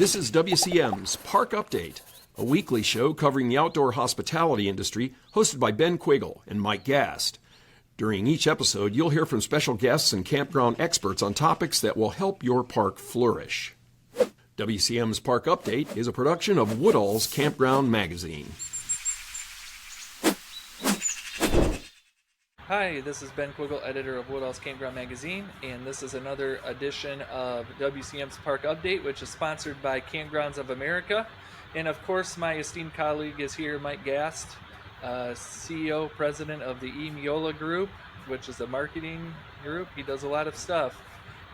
This is WCM's Park Update, a weekly show covering the outdoor hospitality industry, hosted by Ben Quiggle and Mike Gast. During each episode, you'll hear from special guests and campground experts on topics that will help your park flourish. WCM's Park Update is a production of Woodall's Campground Magazine. Hi, this is Ben Quiggle, editor of Woodall's Campground Magazine, and this is another edition of WCM's Park Update, which is sponsored by Campgrounds of America. And of course, my esteemed colleague is here, Mike Gast, CEO, president of the Miola Group, which is a marketing group. He does a lot of stuff.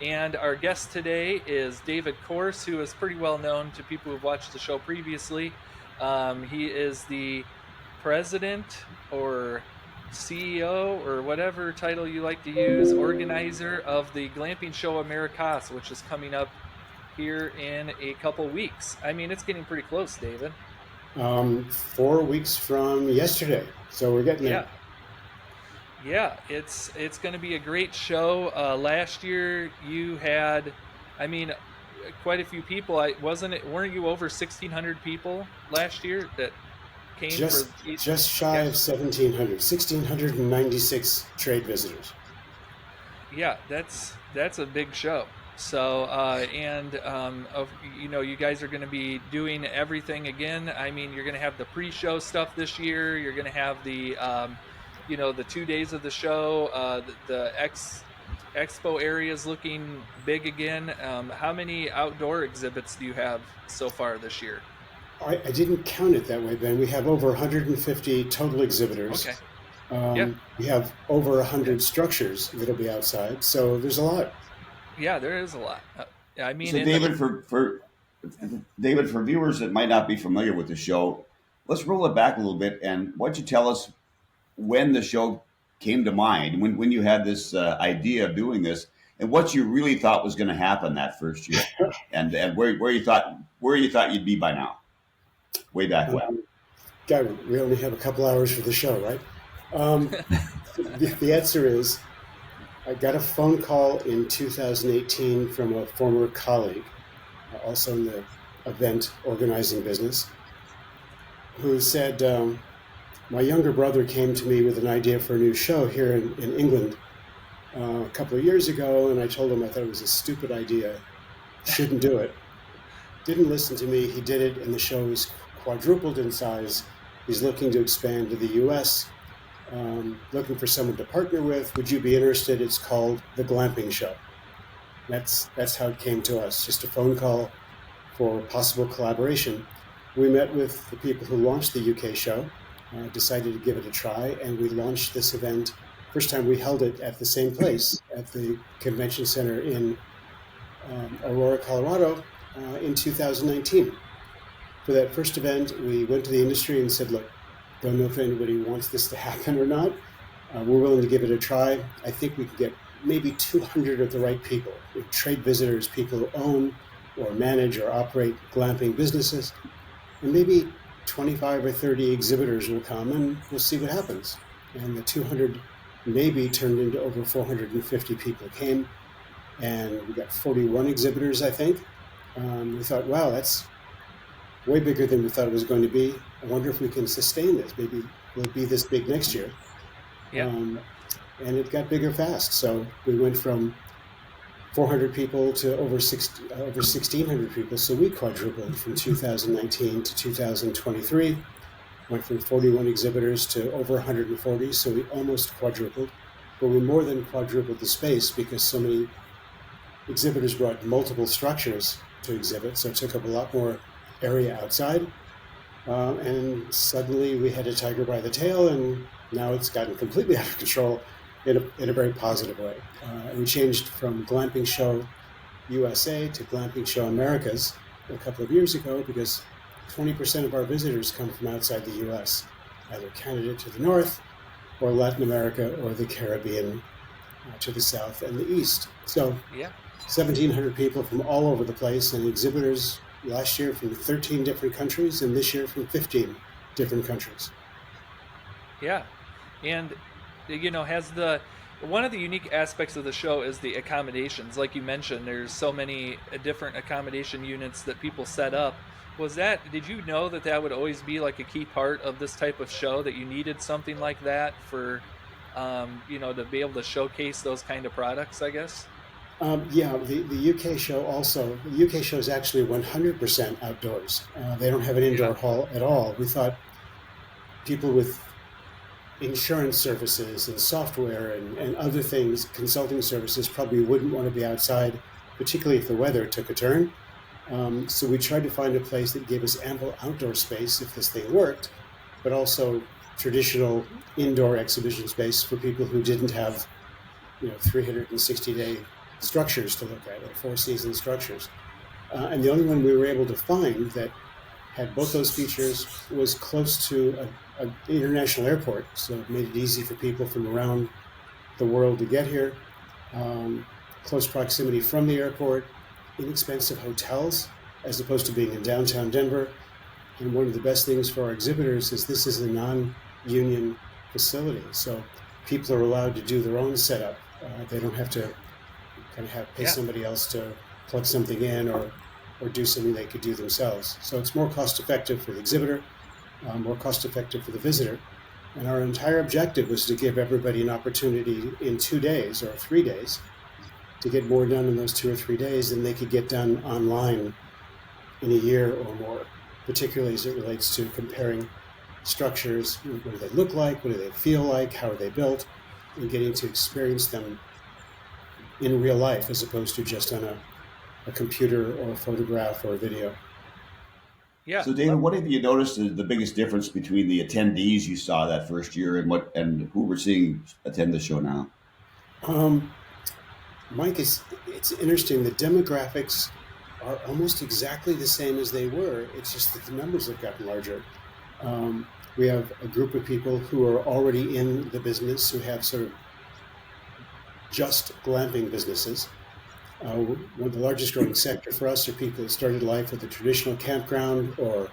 And our guest today is David Korse, who is pretty well known to people who've watched the show previously. He is the president or CEO or whatever title you like to use, organizer of the Glamping show Americas, which is coming up here in a couple weeks. I mean, it's getting pretty close, David. 4 weeks from yesterday, so we're getting there. Yeah, it's going to be a great show. Last year you had, quite a few people. Weren't you over 1,600 people last year that came? Just shy of 1,700, 1,696 trade visitors. Yeah, that's a big show. So, you guys are going to be doing everything again. I mean, you're going to have the pre-show stuff this year. You're going to have the, the 2 days of the show. The expo area is looking big again. How many outdoor exhibits do you have so far this year? I didn't count it that way, Ben. We have over 150 total exhibitors. Okay. We have over 100 structures that'll be outside, so there's a lot. Yeah, there is a lot. So David, for viewers that might not be familiar with the show, let's roll it back a little bit. And why don't you tell us when the show came to mind, when you had this idea of doing this, and what you really thought was going to happen that first year, and where you thought you'd be by now, way back when. God, we only have a couple hours for the show, right? The answer is, I got a phone call in 2018 from a former colleague, also in the event organizing business, who said, my younger brother came to me with an idea for a new show here in England a couple of years ago, and I told him I thought it was a stupid idea, shouldn't do it. Didn't listen to me, he did it, and the show is quadrupled in size. He's looking to expand to the U.S., looking for someone to partner with. Would you be interested? It's called the Glamping Show. That's how it came to us, just a phone call for possible collaboration. We met with the people who launched the UK show, decided to give it a try, and we launched this event. First time we held it at the same place, at the convention center in Aurora, Colorado, in 2019. For that first event, we went to the industry and said, look, don't know if anybody wants this to happen or not. We're willing to give it a try. I think we can get maybe 200 of the right people, trade visitors, people who own or manage or operate glamping businesses, and maybe 25 or 30 exhibitors will come, and we'll see what happens. And the 200 maybe turned into over 450 people came, and we got 41 exhibitors, I think. We thought, wow, that's way bigger than we thought it was going to be. I wonder if we can sustain this. Maybe we'll be this big next year. Yeah. And it got bigger fast. So we went from 400 people to over 1,600 people. So we quadrupled from 2019 to 2023. Went from 41 exhibitors to over 140. So we almost quadrupled. But we more than quadrupled the space because so many exhibitors brought multiple structures to exhibit. So it took up a lot more area outside. And suddenly we had a tiger by the tail, and now it's gotten completely out of control in a very positive way. We changed from Glamping Show USA to Glamping Show Americas a couple of years ago because 20% of our visitors come from outside the U.S., either Canada to the north or Latin America or the Caribbean to the south and the east. So 1,700 people from all over the place, and exhibitors last year from 13 different countries, and this year from 15 different countries. Yeah. And, has the one of the unique aspects of the show is the accommodations. Like you mentioned, there's so many different accommodation units that people set up. Did you know that that would always be like a key part of this type of show, that you needed something like that for, to be able to showcase those kind of products, I guess? Yeah, the UK show also, the UK show is actually 100% outdoors. They don't have an Yeah. indoor hall at all. We thought people with insurance services and software and other things, consulting services, probably wouldn't want to be outside, particularly if the weather took a turn. So we tried to find a place that gave us ample outdoor space if this thing worked, but also traditional indoor exhibition space for people who didn't have, 360-day structures to look at, or four-season structures. And the only one we were able to find that had both those features was close to an international airport, so it made it easy for people from around the world to get here. Close proximity from the airport, inexpensive hotels, as opposed to being in downtown Denver. And one of the best things for our exhibitors is this is a non-union facility, so people are allowed to do their own setup. They don't have to pay somebody else to plug something in or do something they could do themselves. So it's more cost effective for the exhibitor, more cost effective for the visitor. And our entire objective was to give everybody an opportunity in 2 days or 3 days to get more done in those 2 or 3 days than they could get done online in a year or more, particularly as it relates to comparing structures. What do they look like? What do they feel like? How are they built? And getting to experience them in real life as opposed to just on a computer or a photograph or a video. Yeah. So, David, what have you noticed is the biggest difference between the attendees you saw that first year and who we're seeing attend the show now? Mike, it's interesting. The demographics are almost exactly the same as they were. It's just that the numbers have gotten larger. We have a group of people who are already in the business, who have sort of just glamping businesses. One of the largest growing sector for us are people that started life with a traditional campground or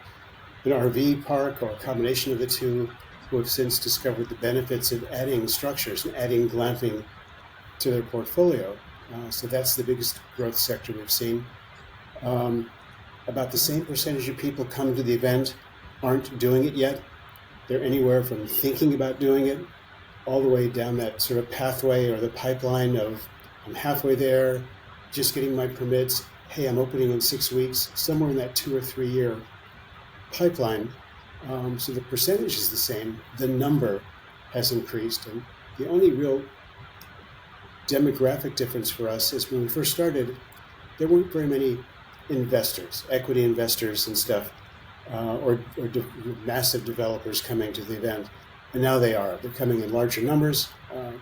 an RV park or a combination of the two, who have since discovered the benefits of adding structures and adding glamping to their portfolio. So that's the biggest growth sector we've seen. About the same percentage of people come to the event aren't doing it yet. They're anywhere from thinking about doing it all the way down that sort of pathway or the pipeline of I'm halfway there, just getting my permits. Hey, I'm opening in 6 weeks, somewhere in that 2 or 3 year pipeline. So the percentage is the same. The number has increased. And the only real demographic difference for us is when we first started, there weren't very many investors, equity investors and stuff, or massive developers coming to the event. And now they are. They're coming in larger numbers.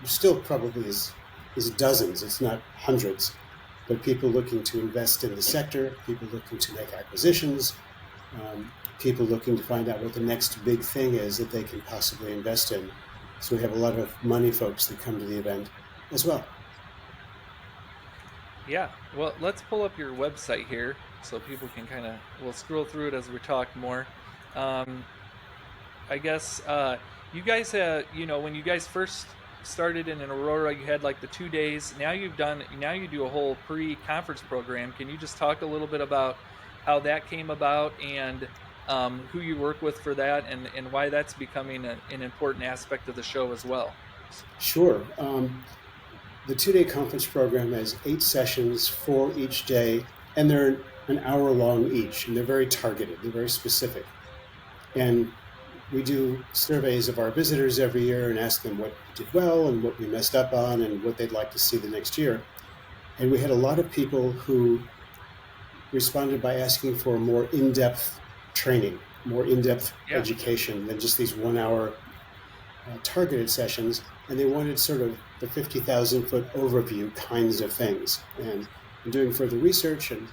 Still probably is dozens, it's not hundreds, but people looking to invest in the sector, people looking to make acquisitions, people looking to find out what the next big thing is that they can possibly invest in. So we have a lot of money folks that come to the event as well. Yeah. Well, let's pull up your website here so people can we'll scroll through it as we talk more. I guess you guys, when you guys first started in Aurora, you had like the 2 days. Now you do a whole pre-conference program. Can you just talk a little bit about how that came about and who you work with for that and why that's becoming an important aspect of the show as well? Sure. The 2-day conference program has 8 sessions, 4 each day, and they're an hour long each, and they're very targeted, they're very specific. And we do surveys of our visitors every year and ask them what did well and what we messed up on and what they'd like to see the next year. And we had a lot of people who responded by asking for more in-depth training, more in-depth education than just these 1 hour targeted sessions. And they wanted sort of the 50,000-foot overview kinds of things. And in doing further research and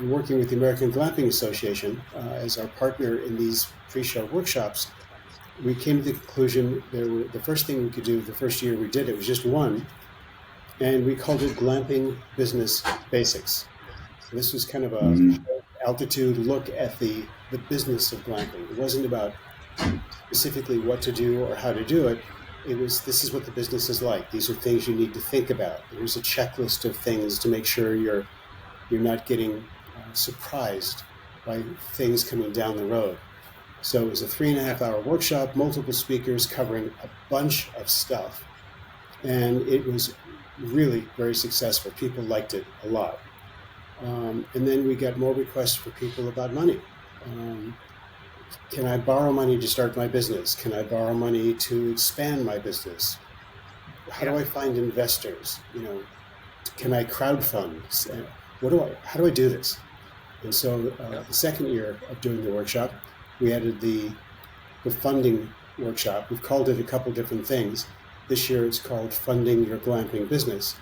working with the American Glamping Association as our partner in these pre-show workshops, we came to the conclusion the first thing we could do the first year we did it was just one, and we called it Glamping Business Basics. So this was kind of a altitude look at the business of glamping. It wasn't about specifically what to do or how to do it. this is what the business is like. These are things you need to think about. There's a checklist of things to make sure you're not getting surprised by things coming down the road. So it was a 3.5-hour workshop, multiple speakers covering a bunch of stuff. And it was really very successful. People liked it a lot. And then we got more requests for people about money. Can I borrow money to start my business? Can I borrow money to expand my business? How do I find investors? Can I crowdfund? How do I do this? And so the second year of doing the workshop, we added the funding workshop. We've called it a couple different things. This year it's called Funding Your Glamping Business.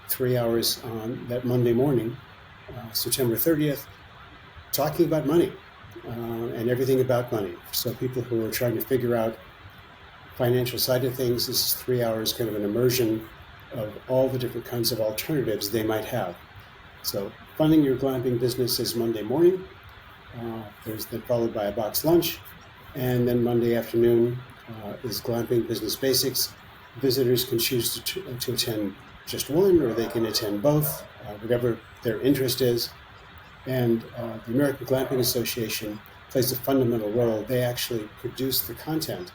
3 hours on that Monday morning, September 30th, talking about money and everything about money. So people who are trying to figure out financial side of things, this is 3 hours, kind of an immersion of all the different kinds of alternatives they might have. So Funding Your Glamping Business is Monday morning. There's then followed by a box lunch. And then Monday afternoon is Glamping Business Basics. Visitors can choose to attend just one, or they can attend both, whatever their interest is. And the American Glamping Association plays a fundamental role. They actually produce the content.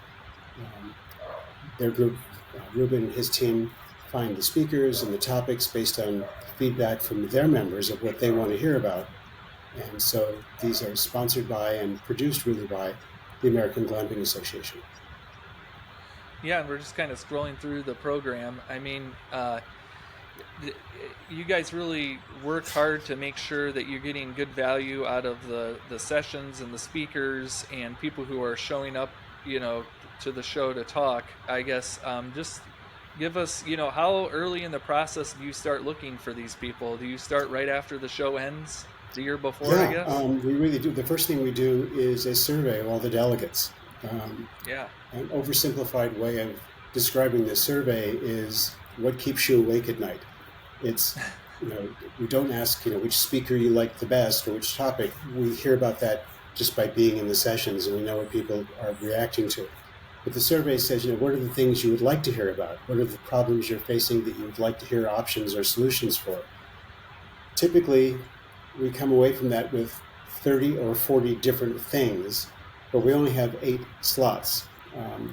Their group, Ruben and his team, find the speakers and the topics based on feedback from their members of what they want to hear about. And so these are sponsored by and produced really by the American Glamping Association. Yeah, and we're just kind of scrolling through the program. I mean, you guys really work hard to make sure that you're getting good value out of the sessions and the speakers and people who are showing up, to the show to talk. I guess just give us, how early in the process do you start looking for these people? Do you start right after the show ends? The year before, I guess? We really do. The first thing we do is a survey of all the delegates. An oversimplified way of describing this survey is what keeps you awake at night. It's, we don't ask, which speaker you like the best or which topic. We hear about that just by being in the sessions, and we know what people are reacting to. But the survey says, what are the things you would like to hear about? What are the problems you're facing that you would like to hear options or solutions for? Typically, we come away from that with 30 or 40 different things, but we only have 8 slots.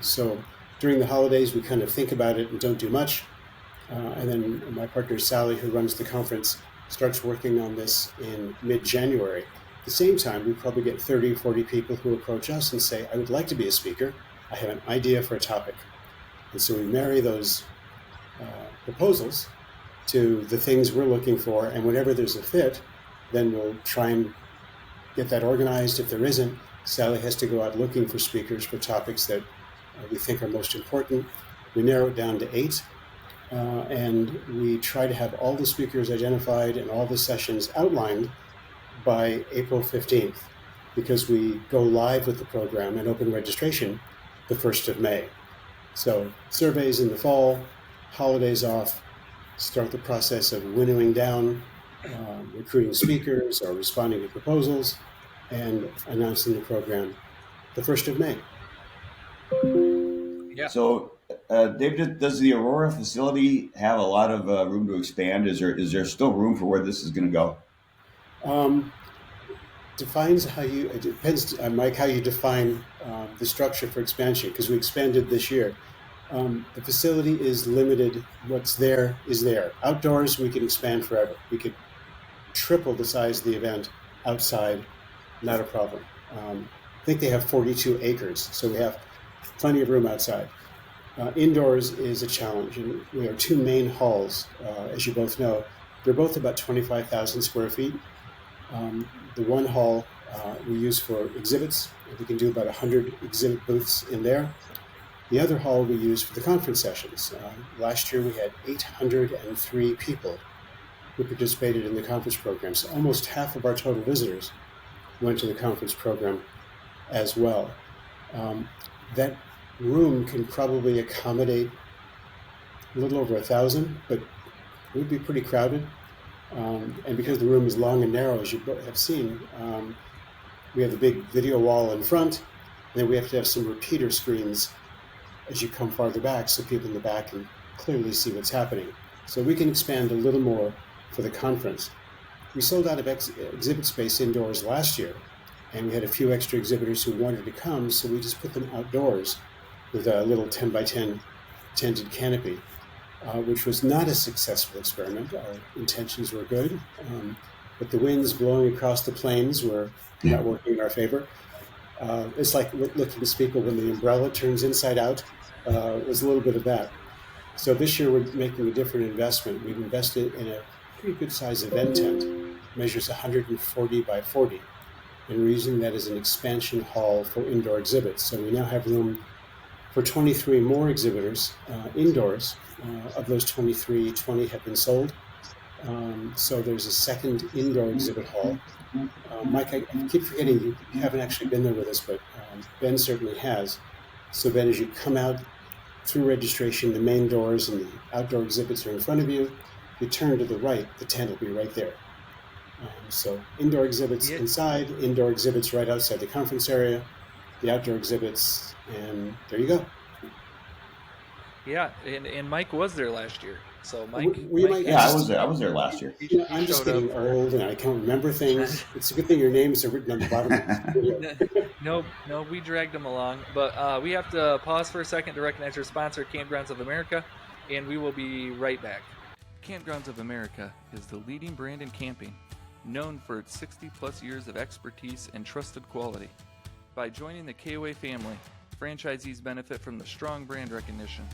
So during the holidays, we kind of think about it and don't do much. And then my partner, Sally, who runs the conference, starts working on this in mid-January. At the same time, we probably get 30 or 40 people who approach us and say, I would like to be a speaker. I have an idea for a topic. And so we marry those proposals to the things we're looking for, and whenever there's a fit, then we'll try and get that organized. If there isn't, Sally has to go out looking for speakers for topics that we think are most important. We narrow it down to 8, and we try to have all the speakers identified and all the sessions outlined by April 15th, because we go live with the program and open registration the 1st of May. So surveys in the fall, holidays off, start the process of winnowing down, recruiting speakers or responding to proposals, and announcing the program the 1st of May. Yeah. So, Dave, does the Aurora facility have a lot of room to expand? Is there still room for where this is going to go? It depends, Mike, how you define the structure for expansion, because we expanded this year. The facility is limited. What's there is there. Outdoors, we can expand forever. We could triple the size of the event outside, not a problem. I think they have 42 acres, so we have plenty of room outside. Indoors is a challenge, and we have 2 main halls, as you both know. They're both about 25,000 square feet. The one hall we use for exhibits. We can do about 100 exhibit booths in there. The other hall we use for the conference sessions. Last year we had 803 people who participated in the conference program. So almost half of our total visitors went to the conference program as well. That room can probably accommodate a little over 1,000, but it would be pretty crowded. And because the room is long and narrow, as you have seen, we have the big video wall in front, and then we have to have some repeater screens as you come farther back, so people in the back can clearly see what's happening. So we can expand a little more for the conference. We sold out of exhibit space indoors last year, and we had a few extra exhibitors who wanted to come, so we just put them outdoors with a little 10 by 10 tented canopy, which was not a successful experiment. Our intentions were good, but the winds blowing across the plains were not working in our favor. It's like looking to speak when the umbrella turns inside out. It was a little bit of that. So this year we're making a different investment. We've invested in a pretty good size event tent. It measures 140 by 40. And we're using that as an expansion hall for indoor exhibits. So we now have room for 23 more exhibitors indoors. Of those 23, 20 have been sold. So there's a second indoor exhibit hall. Mike, I keep forgetting you haven't actually been there with us, but Ben certainly has. So Ben, as you come out through registration, the main doors and the outdoor exhibits are in front of you. If you turn to the right, the tent will be right there. So indoor exhibits inside, indoor exhibits right outside the conference area, the outdoor exhibits, and there you go. Yeah, and Mike was there last year. So Mike, I was there. I was there last year. I'm just getting old and I can't remember things. It's a good thing your names are written on the bottom. No, we dragged them along, but we have to pause for a second to recognize our sponsor, Campgrounds of America, and we will be right back. Campgrounds of America is the leading brand in camping, known for its 60-plus years of expertise and trusted quality. By joining the KOA family, franchisees benefit from the strong brand recognition,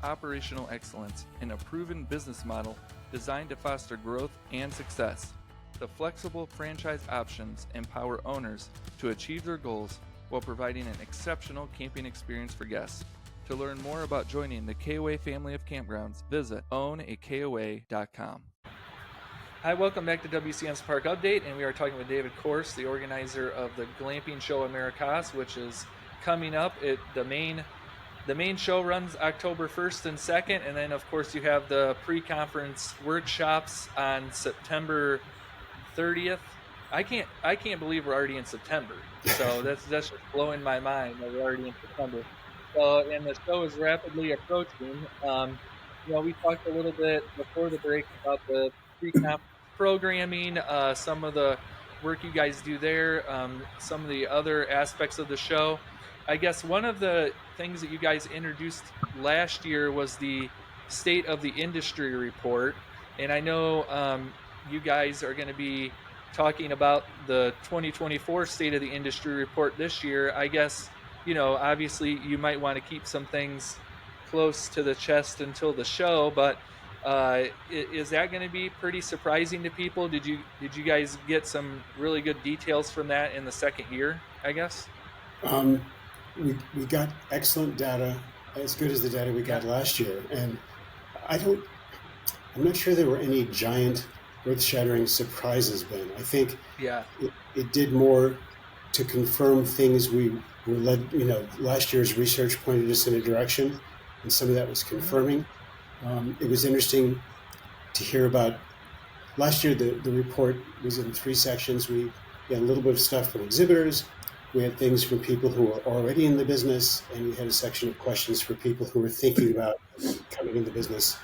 operational excellence, and a proven business model designed to foster growth and success. The flexible franchise options empower owners to achieve their goals while providing an exceptional camping experience for guests. To learn more about joining the KOA family of campgrounds, visit ownakoa.com. Hi, welcome back to WCM's Park Update, and we are talking with David Korse, the organizer of the Glamping Show Americas, which is coming up. The main show runs October 1st and 2nd, and then of course you have the pre-conference workshops on September 30th. I can't believe we're already in September. So that's just blowing my mind that we're already in September. So, and the show is rapidly approaching. We talked a little bit before the break about the pre-conference programming, some of the work you guys do there, some of the other aspects of the show. I guess one of the things that you guys introduced last year was the State of the Industry report. And I know you guys are going to be talking about the 2024 State of the Industry report this year. I guess, obviously you might want to keep some things close to the chest until the show, but is that going to be pretty surprising to people? Did you guys get some really good details from that in the second year, I guess? We got excellent data, as good as the data we got last year, and I'm not sure there were any giant earth-shattering surprises, Ben. I think it did more to confirm things we were led, last year's research pointed us in a direction, and some of that was confirming. It was interesting to hear about last year. The report was in 3 sections. We had a little bit of stuff from exhibitors. We had things from people who were already in the business, and we had a section of questions for people who were thinking about coming in the business.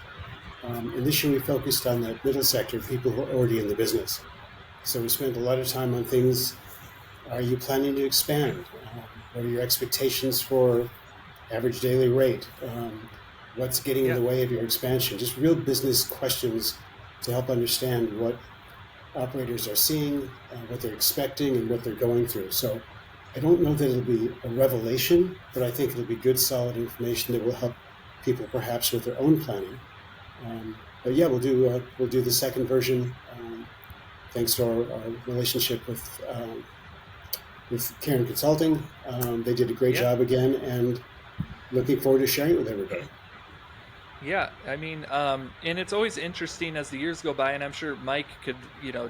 And this year we focused on the middle sector, people who are already in the business. So we spent a lot of time on things. Are you planning to expand? What are your expectations for average daily rate? What's getting in the way of your expansion? Just real business questions to help understand what operators are seeing, what they're expecting, and what they're going through. So I don't know that it'll be a revelation, but I think it'll be good, solid information that will help people perhaps with their own planning. But yeah, we'll do the second version, thanks to our relationship with Karen Consulting. They did a great job again, and looking forward to sharing it with everybody. Yeah, I mean, and it's always interesting as the years go by, and I'm sure Mike could,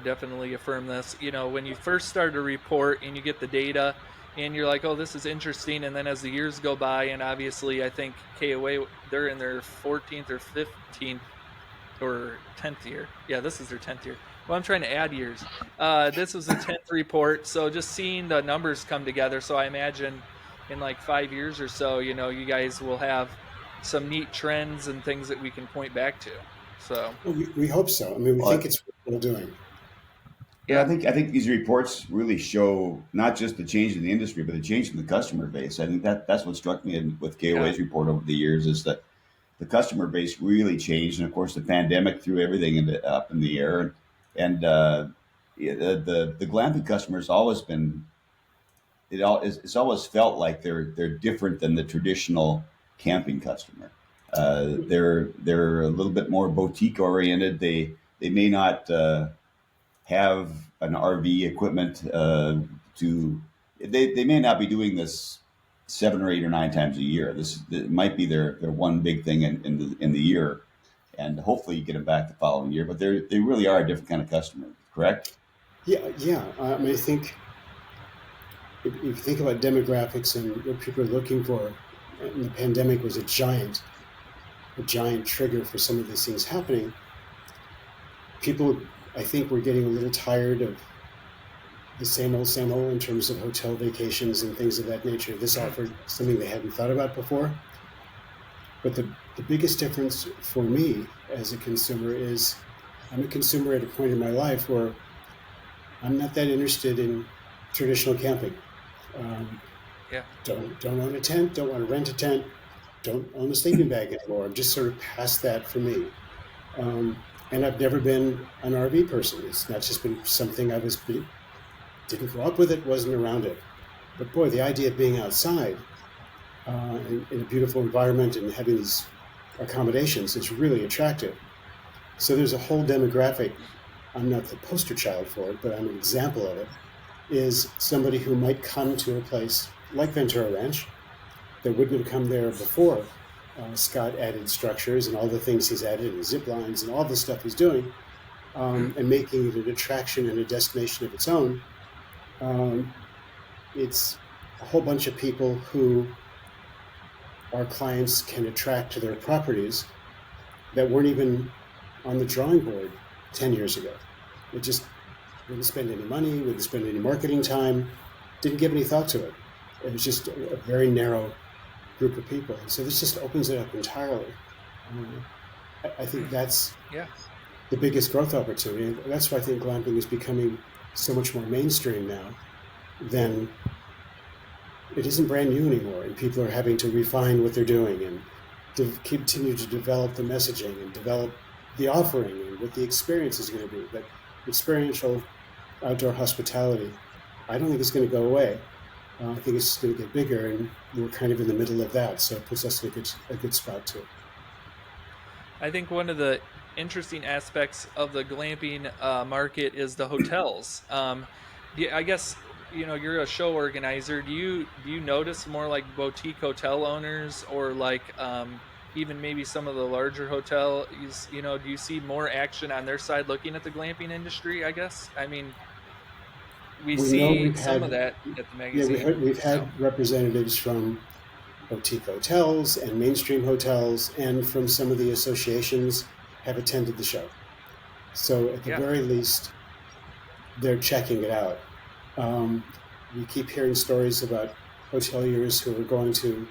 definitely affirm this. When you first start a report and you get the data, and you're like, oh, this is interesting, and then as the years go by, and obviously I think KOA, they're in their 14th or 15th or 10th year. Yeah, this is their 10th year. Well, I'm trying to add years. This was the 10th report, so just seeing the numbers come together. So I imagine, in like 5 years or so, you guys will have some neat trends and things that we can point back to. So, Well, we hope so. I mean, we think Well, it's worth doing. but yeah, I think these reports really show not just the change in the industry, but the change in the customer base. I think that's what struck me with yeah, KOA's report over the years is that the customer base really changed, and of course, the pandemic threw everything up in the air. And yeah, the glamping customer has always been it's always felt like they're different than the traditional camping customer. They're a little bit more boutique oriented. They may not have an RV equipment to. They may not be doing this 7 or 8 or 9 times a year. This it might be their one big thing in the year, and hopefully you get them back the following year. But they really are a different kind of customer, correct? Yeah, yeah. I mean, I think if you think about demographics and what people are looking for, and the pandemic was a giant trigger for some of these things happening. People, I think, were getting a little tired of the same old in terms of hotel vacations and things of that nature. This offered something they hadn't thought about before. But the biggest difference for me as a consumer is I'm a consumer at a point in my life where I'm not that interested in traditional camping. Um, yeah, don't own a tent, don't want to rent a tent, don't own a sleeping bag anymore. I'm just sort of past that for me. And I've never been an RV person. It's not just been something didn't grow up with it, wasn't around it. But boy, the idea of being outside in a beautiful environment and having these accommodations is really attractive. So there's a whole demographic. I'm not the poster child for it, but I'm an example of it. Is somebody who might come to a place like Ventura Ranch that wouldn't have come there before Scott added structures and all the things he's added and zip lines and all the stuff he's doing and making it an attraction and a destination of its own. It's a whole bunch of people who our clients can attract to their properties that weren't even on the drawing board 10 years ago. It just wouldn't spend any money, wouldn't spend any marketing time, didn't give any thought to it. It was just a very narrow group of people. And so this just opens it up entirely. I think that's yeah, the biggest growth opportunity. And that's why I think glamping is becoming so much more mainstream now than it isn't brand new anymore. And people are having to refine what they're doing and to continue to develop the messaging and develop the offering and what the experience is going to be. But experiential outdoor hospitality, I don't think it's going to go away. I think it's going to get bigger, and we're kind of in the middle of that, so it puts us in a good spot too. I think one of the interesting aspects of the glamping market is the hotels. I guess you're a show organizer. Do you notice more like boutique hotel owners or like even maybe some of the larger hotels? Do you see more action on their side looking at the glamping industry? I guess. I mean, we We know see we've some had of that at the yeah magazine. we've So had representatives from boutique hotels and mainstream hotels and from some of the associations have attended the show. So at the yeah, very least, they're checking it out. Um, we keep hearing stories about hoteliers who are going to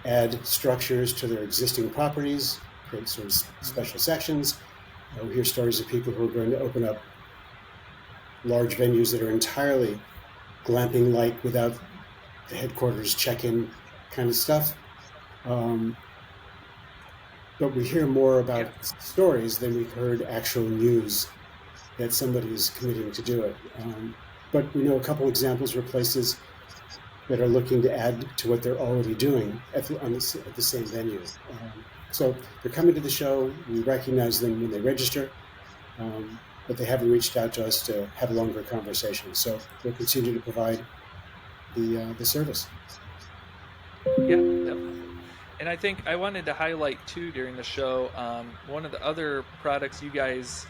add structures to their existing properties, create sort of special sections. We hear stories of people who are going to open up large venues that are entirely glamping-like without the headquarters check-in kind of stuff. But we hear more yeah, about stories than we've heard actual news that somebody is committing to do it. But we know a couple examples where places that are looking to add to what they're already doing at the same venue. So they're coming to the show. We recognize them when they register, but they haven't reached out to us to have a longer conversation. So we'll continue to provide the service. yeah, definitely. And I think I wanted to highlight too during the show, one of the other products you guys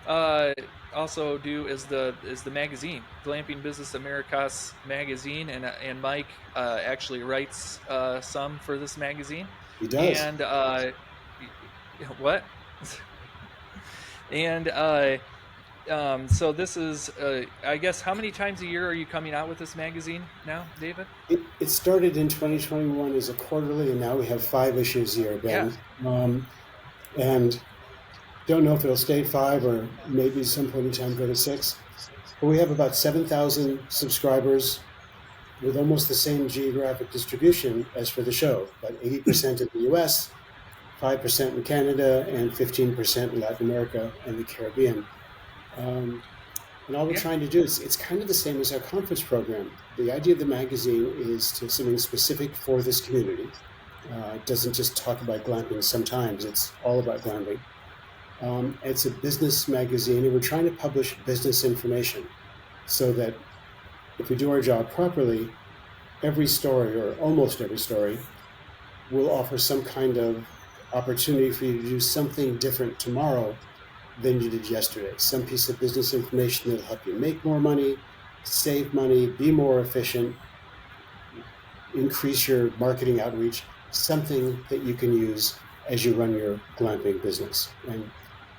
uh, also do is the magazine, Glamping Business Americas magazine, and Mike actually writes some for this magazine. He does. And what? And So this is, I guess, how many times a year are you coming out with this magazine now, David? It started in 2021 as a quarterly, and now we have 5 issues a year, Yeah. Ben. And don't know if it'll stay at 5 or maybe some point in time go to 6. But we have about 7,000 subscribers with almost the same geographic distribution as for the show, about 80% in the US, 5% in Canada, and 15% in Latin America and the Caribbean. And all we're Yeah. trying to do is, it's kind of the same as our conference program. The idea of the magazine is to something specific for this community. It doesn't just talk about glamping sometimes, it's all about glamping. It's a business magazine, and we're trying to publish business information so that if we do our job properly, every story, or almost every story, will offer some kind of opportunity for you to do something different tomorrow than you did yesterday. Some piece of business information that'll help you make more money, save money, be more efficient, increase your marketing outreach, something that you can use as you run your glamping business. And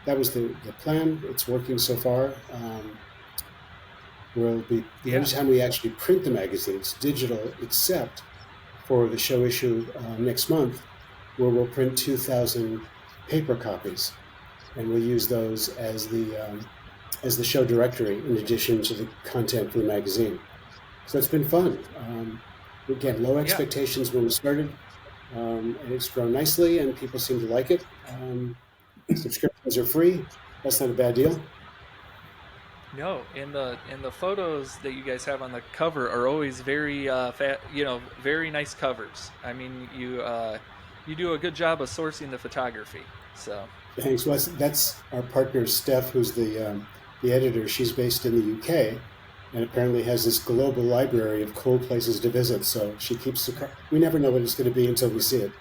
that was the plan. It's working so far. Will be the only time we actually print the magazine. It's digital, except for the show issue next month, where we'll print 2,000 paper copies, and we'll use those as the show directory in addition to the content for the magazine. So it's been fun. Again, low expectations when we started, and it's grown nicely, and people seem to like it. Subscriptions are free. That's not a bad deal. No, and the photos that you guys have on the cover are always very very nice covers. I mean, you do a good job of sourcing the photography. So thanks. Well, that's our partner Steph, who's the editor. She's based in the UK, and apparently has this global library of cool places to visit. So she keeps we never know what it's going to be until we see it.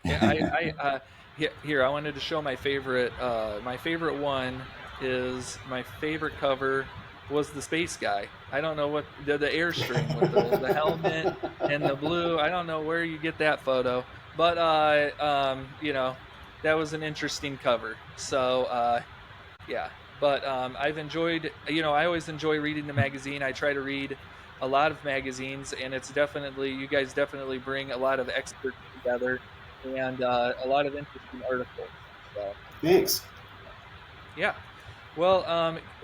Yeah, here I wanted to show my favorite. My favorite one is my favorite cover was the space guy. I don't know what the Airstream with the helmet and the blue. I don't know where you get that photo, but that was an interesting cover. So yeah, but I've enjoyed. I always enjoy reading the magazine. I try to read a lot of magazines, and it's definitely, you guys definitely bring a lot of experts together and a lot of interesting articles. So, Thanks. yeah. Well,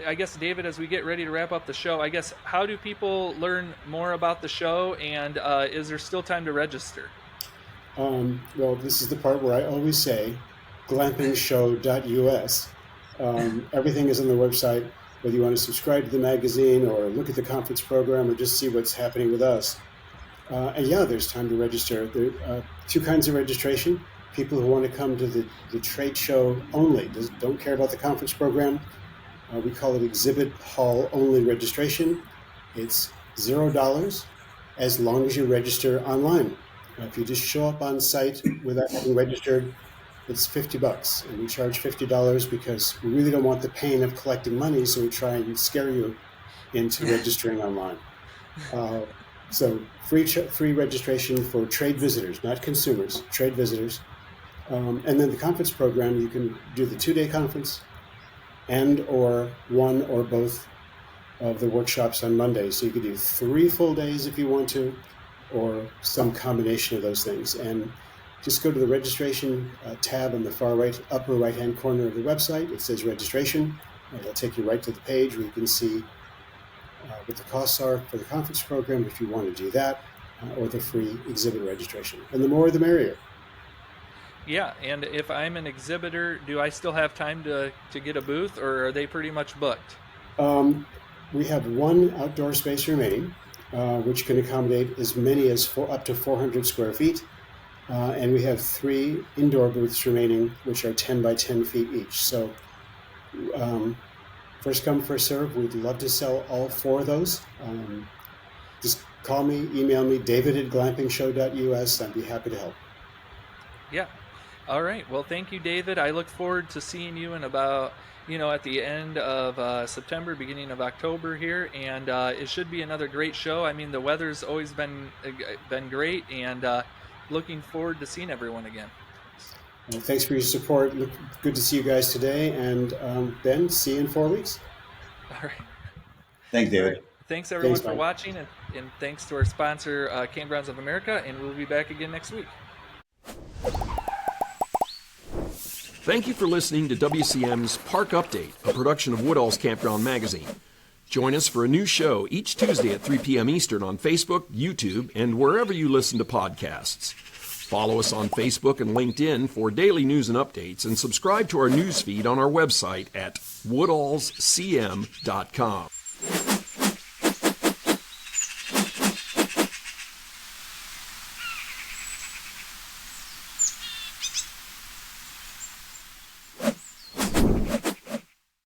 I guess, David, as we get ready to wrap up the show, I guess, how do people learn more about the show, and is there still time to register? Well, this is the part where I always say, glampingshow.us. Everything is on the website, whether you want to subscribe to the magazine or look at the conference program or just see what's happening with us. And yeah, there's time to register. There are 2 kinds of registration. People who want to come to the trade show only, don't care about the conference program. We call it exhibit hall only registration. It's $0 as long as you register online. If you just show up on site without having registered, it's $50. And we charge $50 because we really don't want the pain of collecting money, so we try and scare you into registering online. So free registration for trade visitors, not consumers, trade visitors. And then the conference program, you can do the 2-day conference and or one or both of the workshops on Monday. So you could do 3 full days if you want to, or some combination of those things. And just go to the registration tab on the far right, upper right-hand corner of the website. It says registration, and it'll take you right to the page where you can see what the costs are for the conference program if you want to do that, or the free exhibit registration. And the more the merrier. Yeah, and if I'm an exhibitor, do I still have time to get a booth, or are they pretty much booked? We have 1 outdoor space remaining, which can accommodate as many as up to 400 square feet. And we have 3 indoor booths remaining, which are 10 by 10 feet each. So first come, first serve. We'd love to sell all 4 of those. Just call me, email me, david@glampingshow.us. I'd be happy to help. Yeah. All right. Well, thank you, David. I look forward to seeing you in about, at the end of September, beginning of October here, and it should be another great show. I mean, the weather's always been great, and looking forward to seeing everyone again. Thanks for your support. Good to see you guys today. And Ben, see you in 4 weeks. All right. Thanks, David. Thanks, everyone, for Mike. watching, and thanks to our sponsor, Campgrounds of America, and we'll be back again next week. Thank you for listening to WCM's Park Update, a production of Woodall's Campground Magazine. Join us for a new show each Tuesday at 3 p.m. Eastern on Facebook, YouTube, and wherever you listen to podcasts. Follow us on Facebook and LinkedIn for daily news and updates, and subscribe to our news feed on our website at woodallscm.com.